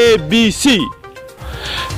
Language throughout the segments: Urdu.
ABC,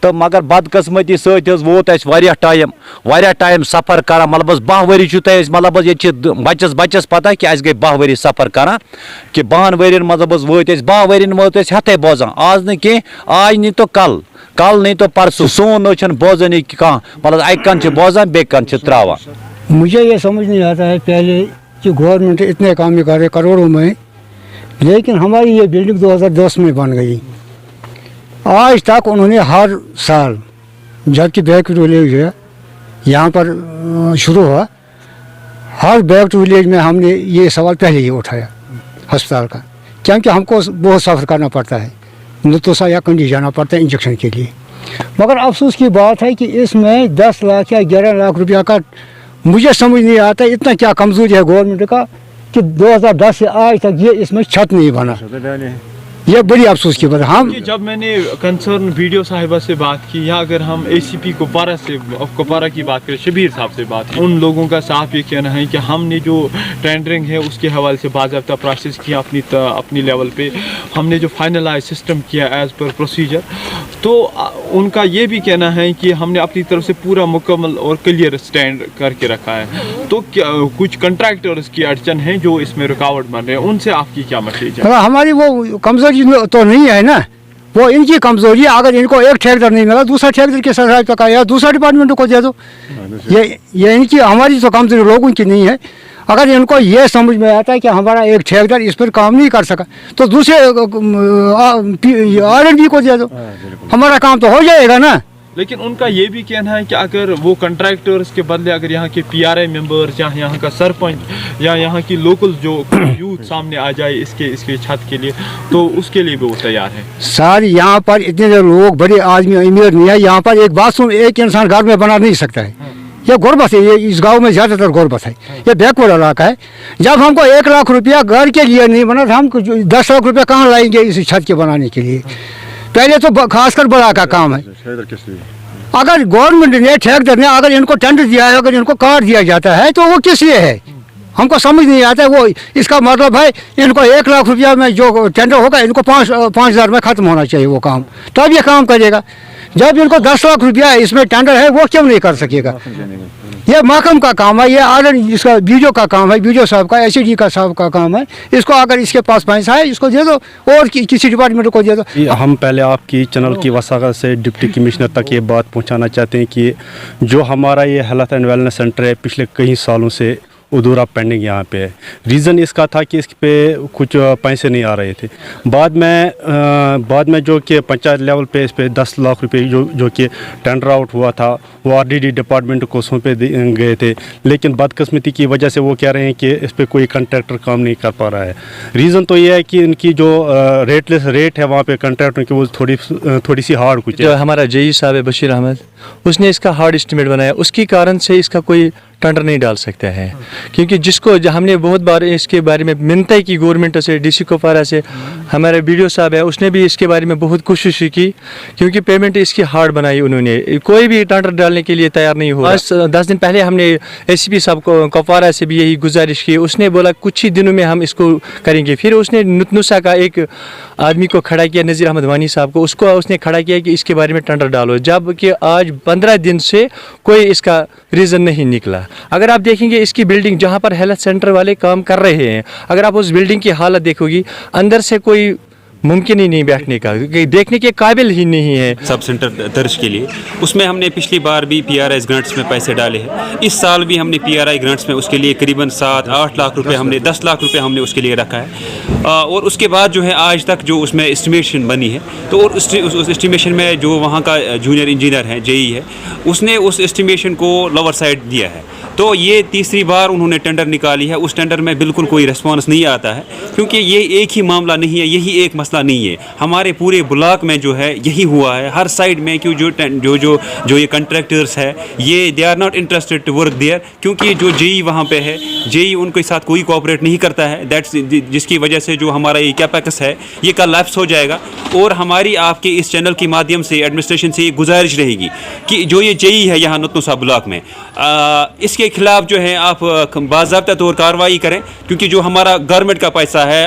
تو مگر بدقسمتی سۭتۍ حظ ووت اَسہِ واریاہ ٹایم سفر کران مطلب حظ 10 ؤری چھُ تۄہہِ مطلب حظ ییٚتہِ چھِ بَچَس پتہ کہِ اَسہِ گٔے 10 ؤری سفر کران کہِ 10 ؤرین مطلب حظ وٲتۍ أسۍ 10 ؤرین وٲتۍ أسۍ ہٮ۪تھٕے بوزان آز نہٕ کینٛہہ آج نہیں تو کل نہیں تو پرسوں سون حظ چھُنہٕ بوزٲنی کانٛہہ مطلب اَکہِ کَن چھِ بوزان بیٚکہِ کَن چھِ ترٛاوان. مجھے یہ سمجھ نہیں آتا ہے پہلے کہ گورنمنٹ اتنے کام کر رہے کروڑوں میں لیکن ہماری یہ بلڈنگ 2010 میں بن گئی. آج تک انہوں نے ہر سال جب کہ بیک ٹو ولیج ہے یہاں پر شروع ہوا ہر بیک ٹو ولیج میں ہم نے یہ سوال پہلے ہی اٹھایا ہسپتال کا کیونکہ ہم کو بہت سفر کرنا پڑتا ہے نتوسا یا کنڈی جانا پڑتا ہے انجیکشن کے لیے. مگر افسوس کی بات ہے کہ اس میں 10 لاکھ یا 11 لاکھ روپیہ کا مجھے سمجھ نہیں آتا اتنا کیا کمزوری ہے گورنمنٹ کا کہ 2010 سے آج تک یہ اس میں چھت نہیں بنا. یہ بڑی افسوس کی بات ہے. ہم جب میں نے کنسرن ویڈیو صاحبہ سے بات کی یا اگر ہم اے سی پی کپوارہ کی بات کریں شبیر صاحب سے بات کی ان لوگوں کا صاف یہ کہنا ہے کہ ہم نے جو ٹینڈرنگ ہے اس کے حوالے سے باضابطہ پروسیس کیا اپنی لیول پہ ہم نے جو فائنلائز سسٹم کیا ایز پر پروسیجر تو ان کا یہ بھی کہنا ہے کہ ہم نے اپنی طرف سے پورا مکمل اور کلیئر اسٹینڈ کر کے رکھا ہے. تو کچھ کنٹریکٹرز کی اڑچن ہیں جو اس میں رکاوٹ بن رہے ہیں ان سے آپ کی کیا میسیج ہے؟ ہماری وہ کمزوری تو نہیں ہے نا وہ ان کی کمزوری ہے. اگر ان کو ایک ٹھیکیدار نہیں ملا دوسرا ٹھیکیدار کے ساتھ پکا یا دوسرا ڈپارٹمنٹ کو دے دو. یہ ان کی ہماری تو کمزوری لوگوں کی نہیں ہے. اگر ان کو یہ سمجھ میں آتا ہے کہ ہمارا ایک ٹھیکیدار اس پر کام نہیں کر سکا تو دوسرے R&B کو دے دو ہمارا کام تو ہو جائے گا نا. لیکن ان کا یہ بھی کہنا ہے کہ اگر وہ کنٹریکٹرز کے بدلے اگر یہاں کے PRI ممبرز یا یہاں کا سرپنچ یا یہاں کی لوکل جو یوتھ سامنے آ جائے اس کے چھت کے لیے تو اس کے لیے بھی وہ تیار ہے. سر یہاں پر اتنے لوگ بڑے آدمی امیر نہیں ہے. یہاں پر ایک باتھ روم ایک انسان گھر میں بنا نہیں سکتا ہے. یہ غربت ہے. یہ اس گاؤں میں زیادہ تر غربت ہے. یہ بیکورڈ علاقہ ہے. جب ہم کو 1 لاکھ روپیہ گھر کے لیے نہیں بنا تو ہم 10 لاکھ روپیہ کہاں لائیں گے اس چھت کے بنانے کے لیے. پہلے تو خاص کر بڑا کا کام ہے. اگر گورنمنٹ نے ٹھیکیدار نے اگر ان کو ٹینڈر دیا ہے اگر ان کو کارڈ دیا جاتا ہے تو وہ کس لیے ہے ہم کو سمجھ نہیں آتا ہے. وہ اس کا مطلب ہے ان کو 1 لاکھ روپیہ میں جو ٹینڈر ہوگا ان کو 5,000 میں ختم ہونا چاہیے وہ کام تب یہ کام کرے گا. جب ان کو 10 لاکھ روپیہ اس میں ٹینڈر ہے وہ کیوں نہیں کر سکے گا. یہ محکم کا کام ہے. یہ اس کا BDO کا کام ہے BDO صاحب کا SCD کا صاحب کا کام ہے. اس کو اگر اس کے پاس پیسہ ہے اس کو دے دو اور کسی ڈپارٹمنٹ کو دے دو. ہم پہلے آپ کی چینل کی وساخت سے ڈپٹی کمشنر تک یہ بات پہنچانا چاہتے ہیں کہ جو ہمارا یہ ہیلتھ اینڈ ویلنس سینٹر ہے پچھلے کئی سالوں سے ادھورا پینڈنگ یہاں پہ ہے. ریزن اس کا تھا کہ اس پہ کچھ پیسے نہیں آ رہے تھے. بعد میں جو کہ پنچایت لیول پہ اس پہ 10 لاکھ روپے جو کہ ٹینڈر آؤٹ ہوا تھا وہ RDD ڈپارٹمنٹ کو سونپے گئے تھے. لیکن بدقسمتی کی وجہ سے وہ کہہ رہے ہیں کہ اس پہ کوئی کنٹریکٹر کام نہیں کر پا رہا ہے. ریزن تو یہ ہے کہ ان کی جو ریٹ ہے وہاں پہ کنٹریکٹر کی وہ تھوڑی سی ہارڈ کچھ ہے. جو ہمارا JE صاحب ہے بشیر احمد اس نے اس کا ہارڈ اسٹیمیٹ بنایا. اس کی کارن سے اس کا کوئی ٹینڈر نہیں ڈال سکتا ہے کیونکہ جس کو ہم نے بہت بار اس کے بارے میں منتیں کی گورنمنٹ سے DC کپوارہ سے ہمارے BDO صاحب ہے اس نے بھی اس کے بارے میں بہت کوشش کی کیونکہ پیمنٹ اس کی ہارڈ بنائی. انہوں نے کوئی بھی ٹینڈر ڈالنے کے لیے تیار نہیں ہوا. 10 دن پہلے ہم نے ACP صاحب کو کپوارہ سے بھی یہی گزارش کی. اس نے بولا کچھ ہی دنوں میں ہم اس کو کریں گے. پھر اس نے نتنوسا کا ایک آدمی کو کھڑا کیا نذیر احمد وانی صاحب کو اس نے کھڑا کیا کہ اس کے بارے میں ٹینڈر ڈالو جب کہ آج 15 دن سے کوئی اس کا ریزن نہیں نکلا. اگر آپ دیکھیں گے اس کی بلڈنگ جہاں پر ہیلتھ سینٹر والے کام کر رہے ہیں اگر آپ اس بلڈنگ کی حالت دیکھو گی اندر سے کوئی ممکن ہی نہیں بیٹھنے کا دیکھنے کے قابل ہی نہیں ہے. سب سینٹر درج کے لیے اس میں ہم نے پچھلی بار بھی PRI گرانٹس میں پیسے ڈالے ہیں. اس سال بھی ہم نے PRI گرانٹس میں اس کے لیے قریباً 7-8 لاکھ روپے ہم نے 10 لاکھ روپے ہم نے اس کے لیے رکھا ہے. اور اس کے بعد جو ہے آج تک جو اس میں اسٹیمیشن بنی ہے تو اور اس اسٹیمیشن میں جو وہاں کا جونیئر انجینئر ہے JE ہے اس نے اس اسٹیمیشن کو لوور سائڈ دیا ہے. تو یہ تیسری بار انہوں نے ٹینڈر نکالی ہے. اس ٹینڈر میں بالکل کوئی رسپانس نہیں آتا ہے کیونکہ یہ ایک ہی معاملہ نہیں ہے یہی ایک مسئلہ نہیں ہے. ہمارے پورے بلاک میں جو ہے یہی ہوا ہے ہر سائڈ میں کہ جو یہ کنٹریکٹرس ہے یہ they are not interested to work there کیونکہ جو JE وہاں پہ ہے JE ان کے ساتھ کوئی کوآپریٹ نہیں کرتا ہے. جس کی وجہ سے جو ہمارا یہ کیپیکس ہے یہ کل لیپس ہو جائے گا. اور ہماری آپ کے اس چینل کے مادھیم سے ایڈمنسٹریشن سے یہ گزارش رہے گی کہ جو یہ JE ہے یہاں نتنوسا بلاک میں اس کے خلاف جو ہے آپ باضابطہ طور کارروائی کریں کیونکہ جو ہمارا گورنمنٹ کا پیسہ ہے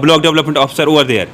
block development officer over there.